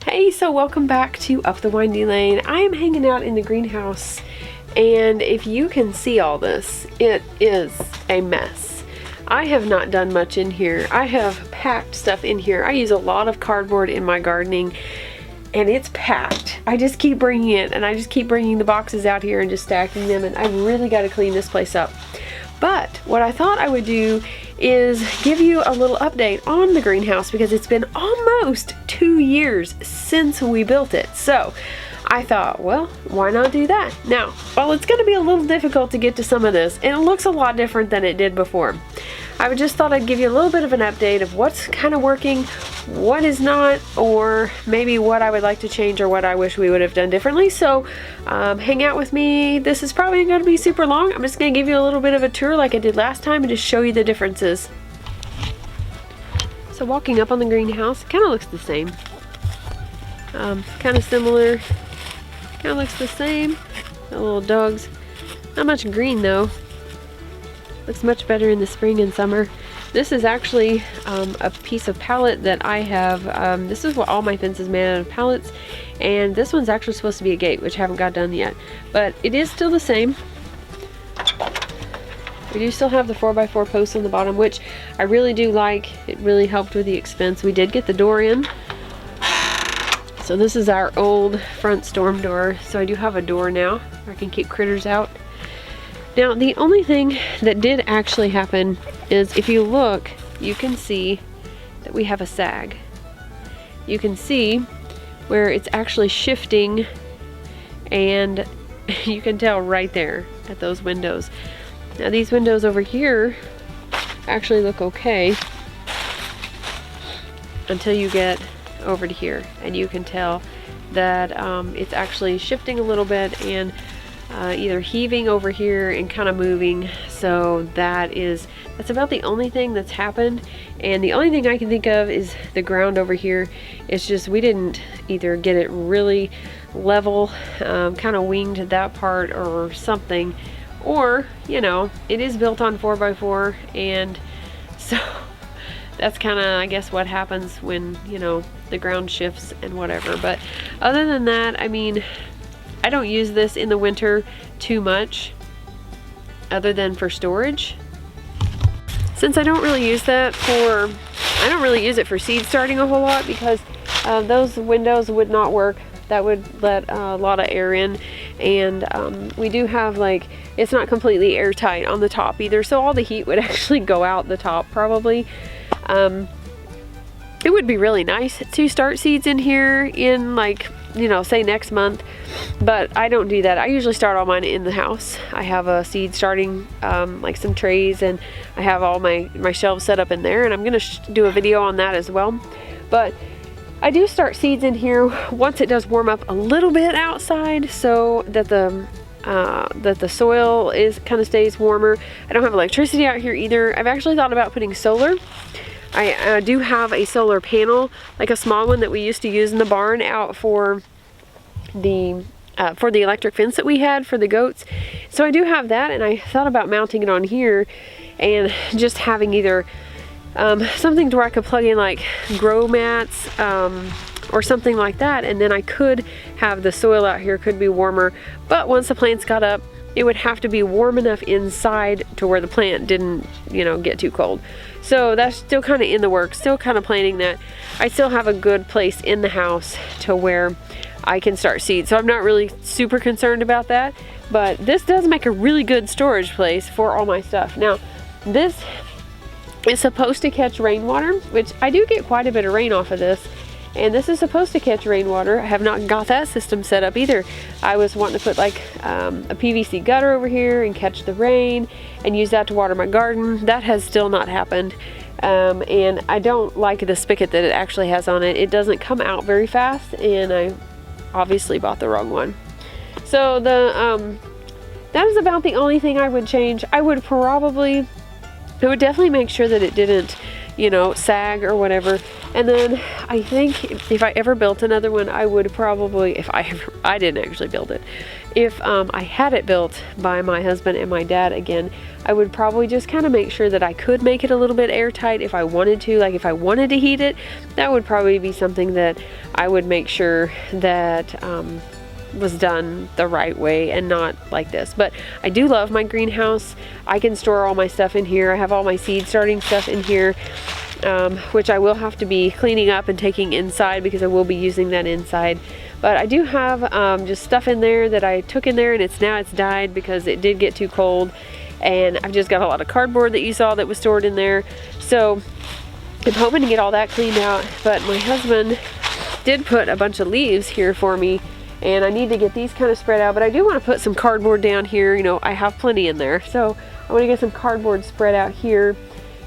Hey, so welcome back to Up the Windy Lane. I am hanging out in the greenhouse, and if you can see all this, it is a mess. I have not done much in here. I have packed stuff in here. I use a lot of cardboard in my gardening, and it's packed. I just keep bringing it, and I just keep bringing the boxes out here and just stacking them, and I really got to clean this place up. But what I thought I would do is give you a little update on the greenhouse because it's been almost 2 years since we built it. So I thought, well, why not do that? Now, while it's going to be a little difficult to get to some of this, and it looks a lot different than it did before, I just thought I'd give you a little bit of an update of what's kind of working, what is not, or maybe what I would like to change or what I wish we would have done differently. So hang out with me. This is probably going to be super long. I'm just going to give you a little bit of a tour like I did last time and just show you the differences. So walking up on the greenhouse, kind of looks the same. Kind of similar. Kind of looks the same. The little dogs. Not much green though. Looks much better in the spring and summer. This is actually a piece of pallet that I have. This is what all my fence is made out of, pallets. And this one's actually supposed to be a gate, which I haven't got done yet. But it is still the same. We do still have the 4x4 posts on the bottom, which I really do like. It really helped with the expense. We did get the door in. So this is our old front storm door. So I do have a door now where I can keep critters out. Now, the only thing that did actually happen is if you look, you can see that we have a sag. You can see where it's actually shifting, and you can tell right there at those windows. Now, these windows over here actually look okay until you get over to here, and you can tell that it's actually shifting a little bit and either heaving over here and kind of moving. So that's about the only thing that's happened. And the only thing I can think of is the ground over here. It's just we didn't either get it really level, kind of winged that part or something, or you know, it is built on 4x4, and so that's kind of, I guess, what happens when, you know, the ground shifts and whatever. But other than that, I mean, I don't use this in the winter too much other than for storage. Since I don't really use that I don't really use it for seed starting a whole lot because those windows would not work. That would let a lot of air in, and we do have, like, it's not completely airtight on the top either, so all the heat would actually go out the top probably. It would be really nice to start seeds in here in, like, you know, say next month, but I don't do that. I usually start all mine in the house. I have a seed starting, like some trays, and I have all my shelves set up in there, and I'm gonna do a video on that as well. But I do start seeds in here once it does warm up a little bit outside, so that the soil is kind of stays warmer. I don't have electricity out here either. I've actually thought about putting solar. I do have a solar panel, like a small one that we used to use in the barn out for the electric fence that we had for the goats. So I do have that, and I thought about mounting it on here and just having either something to where I could plug in like grow mats or something like that, and then I could have the soil out here could be warmer. But once the plants got up, it would have to be warm enough inside to where the plant didn't, you know, get too cold. So that's still kind of in the works, still kind of planning that. I still have a good place in the house to where I can start seeds. So I'm not really super concerned about that, but this does make a really good storage place for all my stuff. Now, this is supposed to catch rainwater, which I do get quite a bit of rain off of this. And this is supposed to catch rainwater. I have not got that system set up either. I was wanting to put like a PVC gutter over here and catch the rain and use that to water my garden. That has still not happened. And I don't like the spigot that it actually has on it. It doesn't come out very fast, and I obviously bought the wrong one. So that is about the only thing I would change. I would definitely make sure that it didn't, you know, sag or whatever. And then I think if I ever built another one, I would probably, I didn't actually build it. If I had it built by my husband and my dad again, I would probably just kind of make sure that I could make it a little bit airtight if I wanted to. Like if I wanted to heat it, that would probably be something that I would make sure that was done the right way and not like this. But I do love my greenhouse. I can store all my stuff in here. I have all my seed starting stuff in here, which I will have to be cleaning up and taking inside because I will be using that inside. But I do have just stuff in there that I took in there, and it's died because it did get too cold. And I've just got a lot of cardboard that you saw that was stored in there. So I'm hoping to get all that cleaned out. But my husband did put a bunch of leaves here for me, and I need to get these kind of spread out. But I do want to put some cardboard down here. You know, I have plenty in there. So I want to get some cardboard spread out here,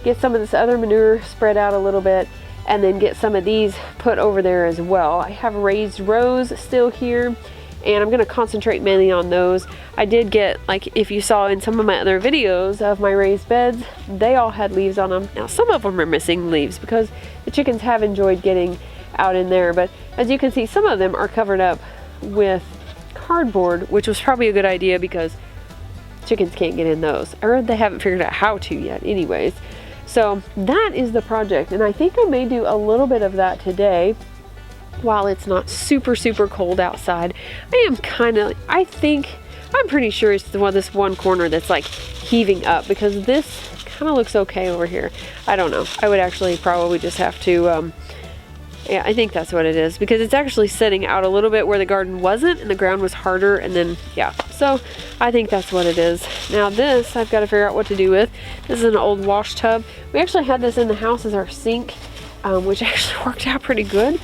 get some of this other manure spread out a little bit, and then get some of these put over there as well. I have raised rows still here, and I'm going to concentrate mainly on those. I did get, like if you saw in some of my other videos of my raised beds, they all had leaves on them. Now some of them are missing leaves because the chickens have enjoyed getting out in there, but as you can see, some of them are covered up with cardboard, which was probably a good idea because chickens can't get in those, or they haven't figured out how to yet anyways. So that is the project, and I think I may do a little bit of that today while it's not super cold outside. I'm pretty sure it's this one corner that's like heaving up, because this kind of looks okay over here. I don't know. I would actually probably just have to yeah, I think that's what it is, because it's actually setting out a little bit where the garden wasn't and the ground was harder, and then yeah, so I think that's what it is. Now this I've got to figure out what to do with. This is an old wash tub. We actually had this in the house as our sink, which actually worked out pretty good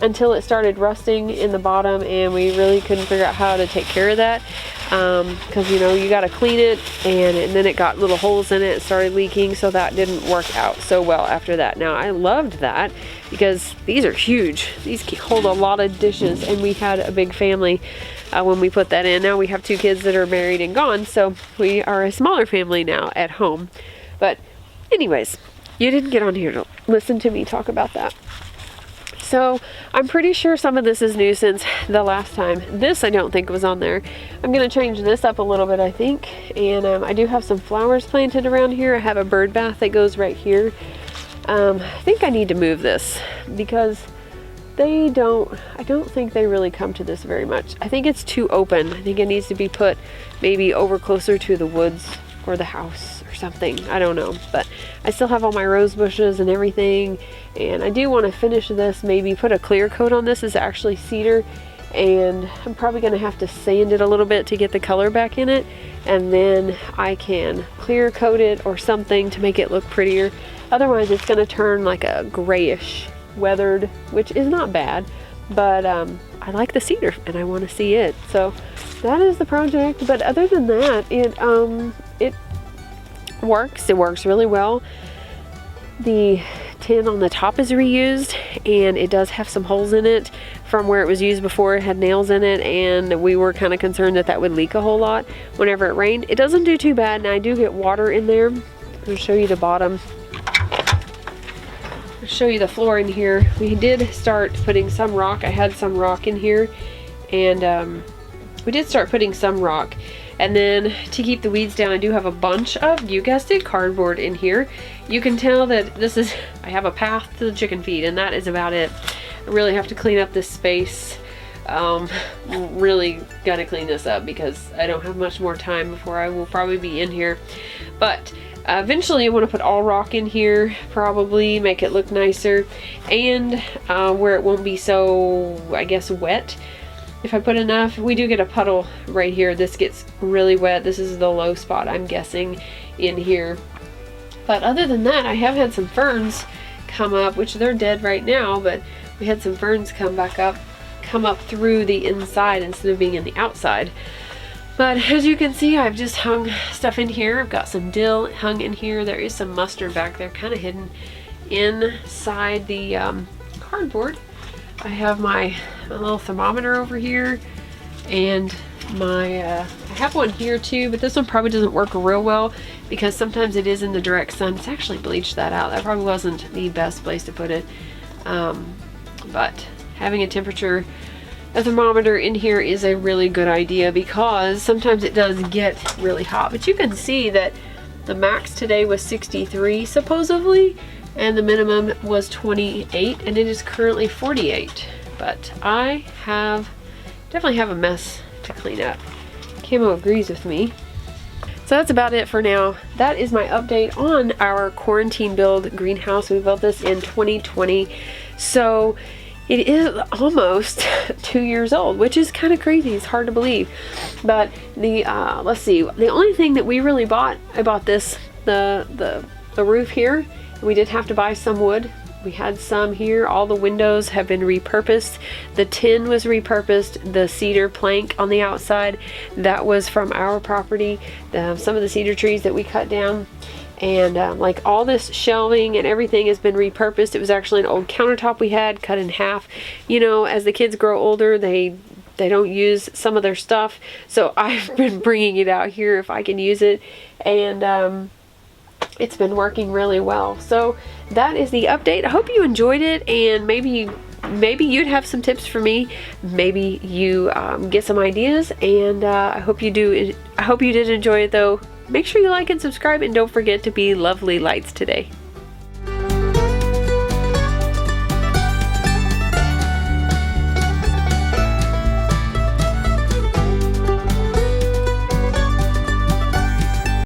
until it started rusting in the bottom, and we really couldn't figure out how to take care of that, because you know, you got to clean it, and then it got little holes in it, it started leaking, so that didn't work out so well after that. Now I loved that because these are huge. These hold a lot of dishes, and we had a big family when we put that in. Now we have 2 kids that are married and gone, so we are a smaller family now at home. But anyways, you didn't get on here to listen to me talk about that. So I'm pretty sure some of this is new since the last time. This I don't think was on there. I'm going to change this up a little bit, I think. And I do have some flowers planted around here. I have a bird bath that goes right here. I think I need to move this because I don't think they really come to this very much. I think it's too open. I think it needs to be put maybe over closer to the woods or the house or something. I don't know, but I still have all my rose bushes and everything, and I do want to finish this, maybe put a clear coat on this. It's actually cedar, and I'm probably going to have to sand it a little bit to get the color back in it, and then I can clear coat it or something to make it look prettier. Otherwise it's going to turn like a grayish weathered, which is not bad, but I like the cedar and I want to see it. So that is the project. But other than that, it works really well. The tin on the top is reused, and it does have some holes in it from where it was used before. It had nails in it, and we were kind of concerned that would leak a whole lot whenever it rained. It doesn't do too bad, and I do get water in there. I'll show you the bottom. Show you the floor in here. We did start putting some rock. I had some rock in here, and we did start putting some rock, and then to keep the weeds down, I do have a bunch of, you guessed it, cardboard in here. You can tell that this is, I have a path to the chicken feed, and that is about it. I really have to clean up this space. Really gotta clean this up because I don't have much more time before I will probably be in here. But eventually I want to put all rock in here, probably make it look nicer, and where it won't be so, I guess, wet. If I put enough, we do get a puddle right here. This gets really wet. This is the low spot, I'm guessing, in here. But other than that, I have had some ferns come up, which they're dead right now, but we had some ferns come up through the inside instead of being in the outside. But as you can see, I've just hung stuff in here. I've got some dill hung in here. There is some mustard back there, kind of hidden inside the cardboard. I have my little thermometer over here, and I have one here too, but this one probably doesn't work real well because sometimes it is in the direct sun. It's actually bleached that out. That probably wasn't the best place to put it. But having a thermometer in here is a really good idea, because sometimes it does get really hot. But you can see that the max today was 63 supposedly, and the minimum was 28, and it is currently 48. But I definitely have a mess to clean up. Camo agrees with me. So that's about it for now. That is my update on our quarantine build greenhouse. We built this in 2020. So it is almost 2 years old, which is kind of crazy. It's hard to believe. But let's see, the only thing that we really bought, I bought this, the roof here. We did have to buy some wood. We had some here. All the windows have been repurposed. The tin was repurposed. The cedar plank on the outside, that was from our property. Some of the cedar trees that we cut down. And like all this shelving and everything has been repurposed. It was actually an old countertop we had cut in half. You know, as the kids grow older, they don't use some of their stuff. So I've been bringing it out here if I can use it. And it's been working really well. So that is the update. I hope you enjoyed it, and maybe you'd have some tips for me. Maybe you get some ideas, and I hope you do. I hope you did enjoy it though. Make sure you like and subscribe, and don't forget to be lovely lights today.